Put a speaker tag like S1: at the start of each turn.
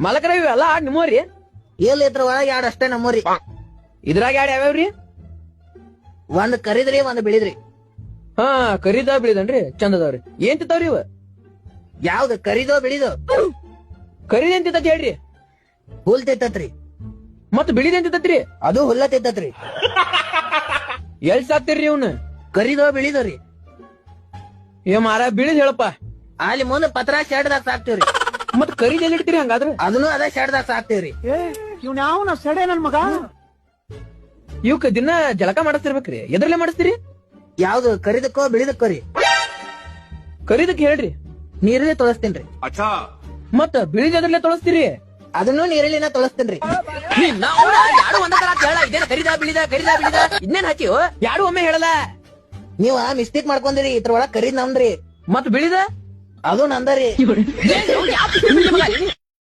S1: ಮಲಕರ ಇವೆಲ್ಲ add ನಿಮ್ಮವ್ರಿ
S2: L ಇದ್ರ ಒಳಗ ಎರಡ್ ಅಷ್ಟೇ ನಮ್ಮೂರಿ.
S1: ಇದ್ರಾಗ ಯಾಡ್ ಯಾವ್ಯಾವ್ರಿ?
S2: ಒಂದ್ ಕರಿದ್ರಿ ಒಂದ್ ಬಿಳಿದ್ರಿ.
S1: ಹಾ ಕರಿದ ಬಿಳಿದನ್ರಿ ಚಂದದವ್ರಿ. ಏನ್ ತಿಂತಾವ್ರಿ ಇವ?
S2: ಯಾವ್ದು ಕರಿದೋ ಬಿಳಿದೋ?
S1: ಕರಿದ ಏನ್ ತಿಂತತ್ ಹೇಳ್ರಿ?
S2: ಹುಲ್ ತಿತ್ತತ್ರಿ.
S1: ಮತ್ ಬಿಳಿದ ಏನ್ ತಿಂತತ್ರಿ?
S2: ಅದು ಹುಲ್ಲ ತಿತ್ತತ್ರಿ.
S1: ಎಲ್ ಸಾಕ್ತಿರ್ರಿ ಇವ್ನ?
S2: ಕರಿದೋ ಬಿಳಿದೋರಿ.
S1: ಏ ಮಾರ ಬಿಳಿದ್ ಹೇಳಪ್ಪ.
S2: ಅಲ್ಲಿ ಮುಂದ ಪತ್ರ ಶೆಡ್ದಾಗ ಸಾಕ್ತಿವ್ರಿ.
S1: ಮತ್ ಕರಿದ ಎಲ್ಲಿ ಇಡ್ತೀರಿ ಹಂಗಾದ್ರ?
S2: ಅದನ್ನು ಅದ ಶೆಡ್ದಾಗ ಸಾಕ್ತಿವ್ರಿ.
S3: ಇವ್ನ ಯಾವನ ಸಡೆ ನನ್ ಮಗ.
S1: ಇವಕ್ ದಿನ ಜಳಕ ಮಾಡಿಸ್ತಿರ್ಬೇಕ್ರಿ. ಎದ್ರಲ್ಲೇ ಮಾಡಿಸ್ತೀರಿ?
S2: ಯಾವ್ದು ಕರಿದಕ್ಕೋ ಬಿಳಿದಕ್ಕೋ ರೀ?
S1: ಕರಿದಕ್ ಹೇಳ್ರಿ.
S2: ನೀರಲ್ಲಿ ತೊಳಸ್ತೇನ್ರಿ.
S1: ಮತ್ತ ಬಿಳಿದ ಎದ್ರಲ್ಲೇ ತೊಳಸ್ತೀರಿ?
S2: ಅದನ್ನು ನೀರಲ್ಲಿನ ತೊಳಸ್ತೇನ್ರಿ.
S1: ಯಾರು ಒಂದ ತರ ಹೇಳ ಇದೇನ ಕರಿದ ಬಿಳಿದ ಇನ್ನೇನ್ ಹಾಕಿ ಯಾರು ಒಮ್ಮೆ ಹೇಳಲ್ಲ.
S2: ನೀವ ಮಿಸ್ಟೇಕ್ ಮಾಡ್ಕೊಂಡ್ರಿ. ಇದ್ರ ಒಳಗ್ ಕರಿದ್ ನಮ್ದ್ರಿ.
S1: ಮತ್ ಬಿಳಿದ
S2: ಅದು ನಂದರಿ.